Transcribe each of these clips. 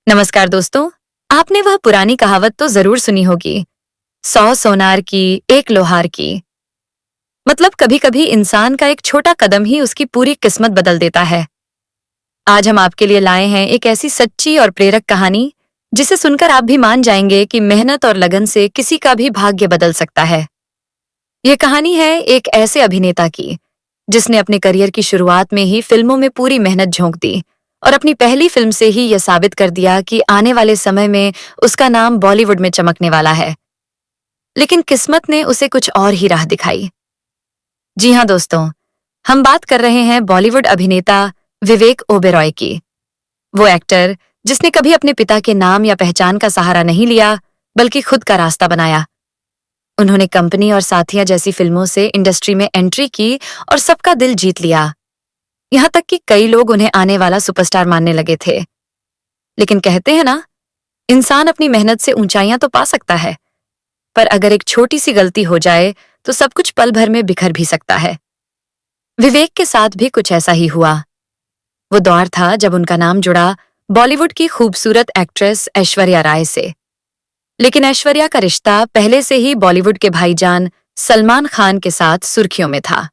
नमस्कार दोस्तों। आपने वह पुरानी कहावत तो जरूर सुनी होगी, 100 सोनार की एक लोहार की। मतलब कभी कभी इंसान का एक छोटा कदम ही उसकी पूरी किस्मत बदल देता है। आज हम आपके लिए लाए हैं एक ऐसी सच्ची और प्रेरक कहानी जिसे सुनकर आप भी मान जाएंगे कि मेहनत और लगन से किसी का भी भाग्य बदल सकता है। ये कहानी है एक ऐसे अभिनेता की जिसने अपने करियर की शुरुआत में ही फिल्मों में पूरी मेहनत झोंक दी और अपनी पहली फिल्म से ही यह साबित कर दिया कि आने वाले समय में उसका नाम बॉलीवुड में चमकने वाला है। लेकिन किस्मत ने उसे कुछ और ही राह दिखाई। जी हाँ दोस्तों, हम बात कर रहे हैं बॉलीवुड अभिनेता विवेक ओबेरॉय की। वो एक्टर जिसने कभी अपने पिता के नाम या पहचान का सहारा नहीं लिया, बल्कि खुद का रास्ता बनाया। उन्होंने कंपनी और साथिया जैसी फिल्मों से इंडस्ट्री में एंट्री की और सबका दिल जीत लिया। यहां तक कि कई लोग उन्हें आने वाला सुपरस्टार मानने लगे थे। लेकिन कहते हैं ना, इंसान अपनी मेहनत से ऊंचाइयां तो पा सकता है, पर अगर एक छोटी सी गलती हो जाए तो सब कुछ पल भर में बिखर भी सकता है। विवेक के साथ भी कुछ ऐसा ही हुआ। वो दौर था जब उनका नाम जुड़ा बॉलीवुड की खूबसूरत एक्ट्रेस ऐश्वर्या राय से। लेकिन ऐश्वर्या का रिश्ता पहले से ही बॉलीवुड के भाईजान सलमान खान के साथ सुर्खियों में था।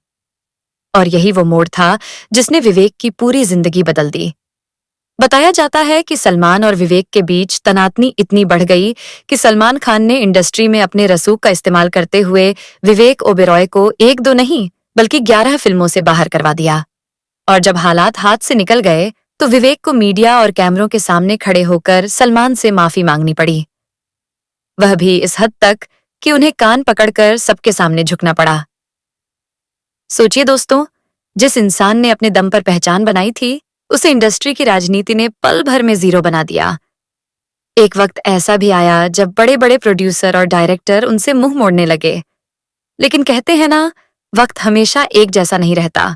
और यही वो मोड़ था जिसने विवेक की पूरी जिंदगी बदल दी। बताया जाता है कि सलमान और विवेक के बीच तनातनी इतनी बढ़ गई कि सलमान खान ने इंडस्ट्री में अपने रसूख का इस्तेमाल करते हुए विवेक ओबेरॉय को एक दो नहीं बल्कि 11 फिल्मों से बाहर करवा दिया। और जब हालात हाथ से निकल गए तो विवेक को मीडिया और कैमरों के सामने खड़े होकर सलमान से माफी मांगनी पड़ी। वह भी इस हद तक कि उन्हें कान पकड़कर सबके सामने झुकना पड़ा। सोचिए दोस्तों, जिस इंसान ने अपने दम पर पहचान बनाई थी, उसे इंडस्ट्री की राजनीति ने पल भर में जीरो बना दिया। एक वक्त ऐसा भी आया जब बड़े बड़े प्रोड्यूसर और डायरेक्टर उनसे मुंह मोड़ने लगे। लेकिन कहते हैं ना, वक्त हमेशा एक जैसा नहीं रहता।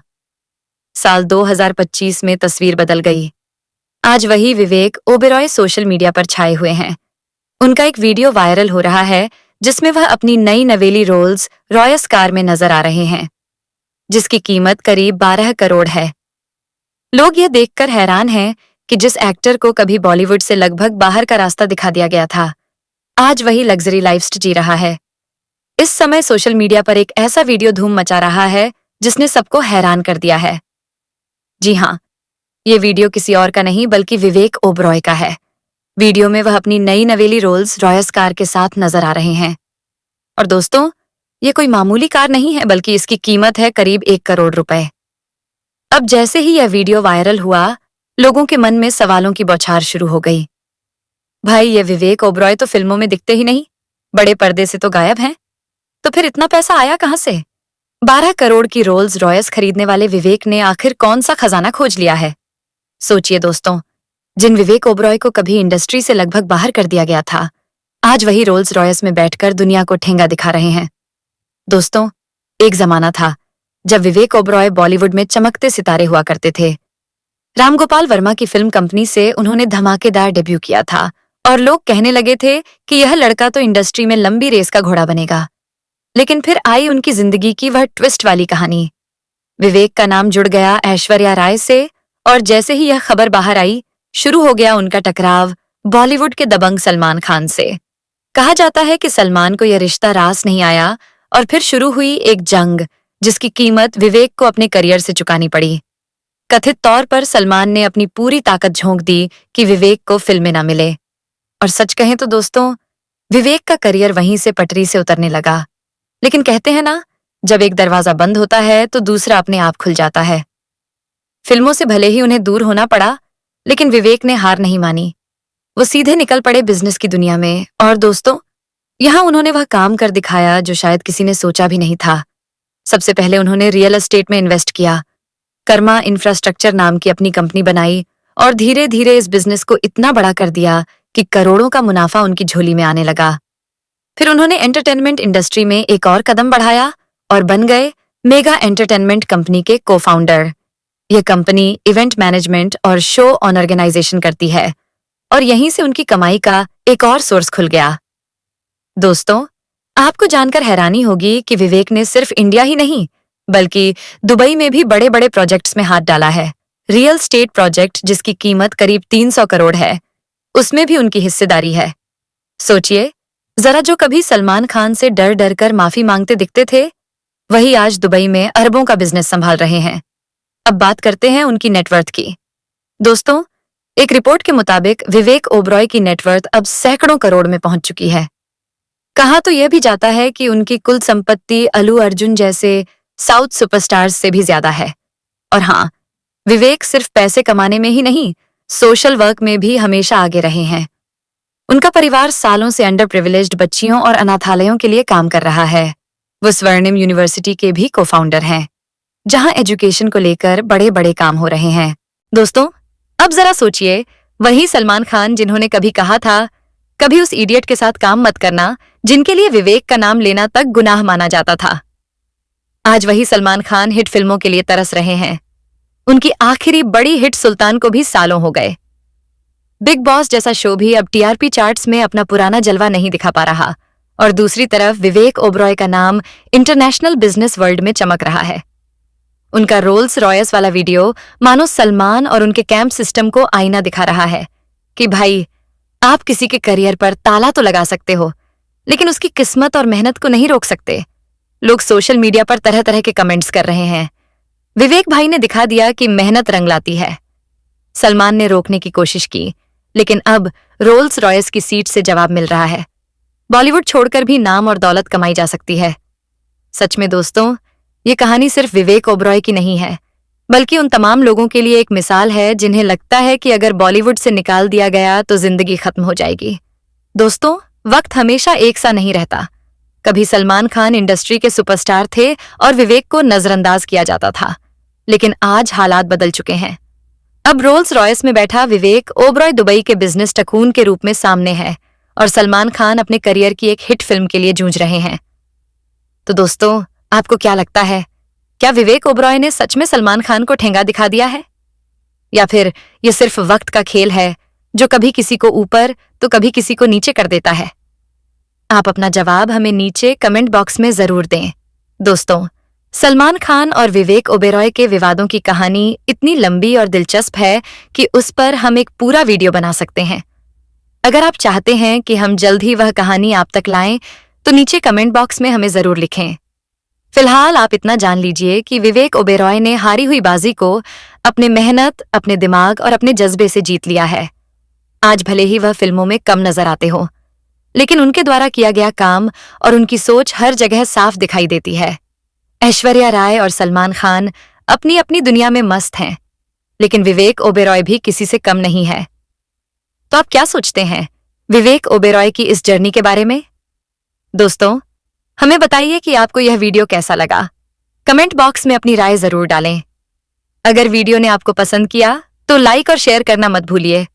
साल 2025 में तस्वीर बदल गई। आज वही विवेक ओबेरॉय सोशल मीडिया पर छाए हुए हैं। उनका एक वीडियो वायरल हो रहा है जिसमें वह अपनी नई नवेली रोल्स रॉयस कार में नजर आ रहे हैं, जिसकी कीमत करीब 12 करोड़ है। लोग यह देखकर हैरान हैं कि जिस एक्टर को कभी बॉलीवुड से लगभग बाहर का रास्ता दिखा दिया गया था, आज वही लग्जरी लाइफ जी रहा है। इस समय सोशल मीडिया पर एक ऐसा वीडियो धूम मचा रहा है जिसने सबको हैरान कर दिया है। जी हाँ, ये वीडियो किसी और का नहीं बल्कि विवेक ओबेरॉय का है। वीडियो में वह अपनी नई नवेली रोल्स रॉयस कार के साथ नजर आ रहे हैं। और दोस्तों, ये कोई मामूली कार नहीं है बल्कि इसकी कीमत है करीब 1 करोड़ रुपए। अब जैसे ही यह वीडियो वायरल हुआ, लोगों के मन में सवालों की बौछार शुरू हो गई। भाई, ये विवेक ओबेरॉय तो फिल्मों में दिखते ही नहीं, बड़े पर्दे से तो गायब हैं। तो फिर इतना पैसा आया कहां से? 12 करोड़ की रोल्स रॉयस खरीदने वाले विवेक ने आखिर कौन सा खजाना खोज लिया है? सोचिए दोस्तों, जिन विवेक ओबेरॉय को कभी इंडस्ट्री से लगभग बाहर कर दिया गया था, आज वही रोल्स रॉयस में बैठकर दुनिया को ठेंगा दिखा रहे हैं। दोस्तों, एक जमाना था जब विवेक ओबेरॉय बॉलीवुड में चमकते सितारे हुआ करते थे। रामगोपाल वर्मा की फिल्म कंपनी से उन्होंने धमाकेदार डेब्यू किया था और लोग कहने लगे थे कि यह लड़का तो इंडस्ट्री में लंबी रेस का घोड़ा बनेगा। लेकिन फिर आई उनकी जिंदगी की वह ट्विस्ट वाली कहानी। विवेक का नाम जुड़ गया ऐश्वर्या राय से और जैसे ही यह खबर बाहर आई, शुरू हो गया उनका टकराव बॉलीवुड के दबंग सलमान खान से। कहा जाता है कि सलमान को यह रिश्ता रास नहीं आया और फिर शुरू हुई एक जंग जिसकी कीमत विवेक को अपने करियर से चुकानी पड़ी। कथित तौर पर सलमान ने अपनी पूरी ताकत झोंक दी कि विवेक को फिल्में ना मिले। और सच कहें तो दोस्तों, विवेक का करियर वहीं से पटरी से उतरने लगा। लेकिन कहते हैं ना, जब एक दरवाजा बंद होता है तो दूसरा अपने आप खुल जाता है। फिल्मों से भले ही उन्हें दूर होना पड़ा, लेकिन विवेक ने हार नहीं मानी। वो सीधे निकल पड़े बिजनेस की दुनिया में। और दोस्तों, यहां उन्होंने वह काम कर दिखाया जो शायद किसी ने सोचा भी नहीं था। सबसे पहले उन्होंने रियल एस्टेट में इन्वेस्ट किया। कर्मा इंफ्रास्ट्रक्चर नाम की अपनी कंपनी बनाई और धीरे धीरे इस बिजनेस को इतना बड़ा कर दिया कि करोड़ों का मुनाफा उनकी झोली में आने लगा। फिर उन्होंने एंटरटेनमेंट इंडस्ट्री में एक और कदम बढ़ाया और बन गए मेगा एंटरटेनमेंट कंपनी के को फाउंडर। यह कंपनी इवेंट मैनेजमेंट और शो ऑर्गेनाइजेशन करती है और यहीं से उनकी कमाई का एक और सोर्स खुल गया। दोस्तों, आपको जानकर हैरानी होगी कि विवेक ने सिर्फ इंडिया ही नहीं बल्कि दुबई में भी बड़े बड़े प्रोजेक्ट्स में हाथ डाला है। रियल स्टेट प्रोजेक्ट जिसकी कीमत करीब 300 करोड़ है, उसमें भी उनकी हिस्सेदारी है। सोचिए, जरा जो कभी सलमान खान से डर डर कर माफी मांगते दिखते थे, वही आज दुबई में अरबों का बिजनेस संभाल रहे हैं। अब बात करते हैं उनकी नेटवर्थ की। दोस्तों, एक रिपोर्ट के मुताबिक विवेक ओबरॉय की नेटवर्थ अब सैकड़ों करोड़ में पहुंच चुकी है। कहा तो यह भी जाता है कि उनकी कुल संपत्ति अल्लू अर्जुन जैसे साउथ सुपरस्टार्स से भी ज्यादा है। और हाँ, विवेक सिर्फ पैसे कमाने में ही नहीं, सोशल वर्क में भी हमेशा आगे रहे हैं। उनका परिवार सालों से अंडर प्रिविलेज्ड बच्चियों और अनाथालयों के लिए काम कर रहा है। वो स्वर्णिम यूनिवर्सिटी के भी को फाउंडर हैं, जहां एजुकेशन को लेकर बड़े बड़े काम हो रहे हैं। दोस्तों, अब जरा सोचिए, वही सलमान खान जिन्होंने कभी कहा था कभी उस इडियट के साथ काम मत करना, जिनके लिए विवेक का नाम लेना तक गुनाह माना जाता था, आज वही सलमान खान हिट फिल्मों के लिए तरस रहे हैं। उनकी आखिरी बड़ी हिट सुल्तान को भी सालों हो गए। बिग बॉस जैसा शो भी अब टीआरपी चार्ट्स में अपना पुराना जलवा नहीं दिखा पा रहा, और दूसरी तरफ विवेक ओबरॉय का नाम इंटरनेशनल बिजनेस वर्ल्ड में चमक रहा है। उनका रोल्स रॉयस वाला वीडियो मानो सलमान और उनके कैंप सिस्टम को आईना दिखा रहा है कि भाई, आप किसी के करियर पर ताला तो लगा सकते हो, लेकिन उसकी किस्मत और मेहनत को नहीं रोक सकते। लोग सोशल मीडिया पर तरह तरह के कमेंट्स कर रहे हैं। विवेक भाई ने दिखा दिया कि मेहनत रंग लाती है। सलमान ने रोकने की कोशिश की, लेकिन अब रोल्स रॉयस की सीट से जवाब मिल रहा है। बॉलीवुड छोड़कर भी नाम और दौलत कमाई जा सकती है। सच में दोस्तों, ये कहानी सिर्फ विवेक ओबरॉय की नहीं है, बल्कि उन तमाम लोगों के लिए एक मिसाल है जिन्हें लगता है कि अगर बॉलीवुड से निकाल दिया गया तो जिंदगी खत्म हो जाएगी। दोस्तों, वक्त हमेशा एक सा नहीं रहता। कभी सलमान खान इंडस्ट्री के सुपरस्टार थे और विवेक को नजरअंदाज किया जाता था, लेकिन आज हालात बदल चुके हैं। अब रोल्स रॉयस में बैठा विवेक ओबरॉय दुबई के बिजनेस टकून के रूप में सामने है, और सलमान खान अपने करियर की एक हिट फिल्म के लिए जूझ रहे हैं। तो दोस्तों, आपको क्या लगता है, क्या विवेक ओबरॉय ने सच में सलमान खान को ठेंगा दिखा दिया है, या फिर यह सिर्फ वक्त का खेल है जो कभी किसी को ऊपर तो कभी किसी को नीचे कर देता है? आप अपना जवाब हमें नीचे कमेंट बॉक्स में जरूर दें। दोस्तों, सलमान खान और विवेक ओबेरॉय के विवादों की कहानी इतनी लंबी और दिलचस्प है कि उस पर हम एक पूरा वीडियो बना सकते हैं। अगर आप चाहते हैं कि हम जल्द ही वह कहानी आप तक लाएं, तो नीचे कमेंट बॉक्स में हमें जरूर लिखें। फिलहाल आप इतना जान लीजिए कि विवेक ओबेरॉय ने हारी हुई बाजी को अपने मेहनत, अपने दिमाग और अपने जज्बे से जीत लिया है। आज भले ही वह फिल्मों में कम नजर आते हो, लेकिन उनके द्वारा किया गया काम और उनकी सोच हर जगह साफ दिखाई देती है। ऐश्वर्या राय और सलमान खान अपनी अपनी दुनिया में मस्त हैं, लेकिन विवेक ओबेरॉय भी किसी से कम नहीं है। तो आप क्या सोचते हैं विवेक ओबेरॉय की इस जर्नी के बारे में? दोस्तों, हमें बताइए कि आपको यह वीडियो कैसा लगा। कमेंट बॉक्स में अपनी राय जरूर डालें। अगर वीडियो ने आपको पसंद किया तो लाइक और शेयर करना मत भूलिए।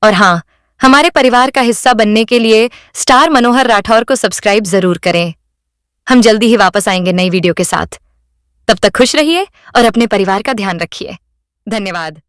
और हाँ, हमारे परिवार का हिस्सा बनने के लिए स्टार मनोहर राठौर को सब्सक्राइब जरूर करें। हम जल्दी ही वापस आएंगे नई वीडियो के साथ। तब तक खुश रहिए और अपने परिवार का ध्यान रखिए। धन्यवाद।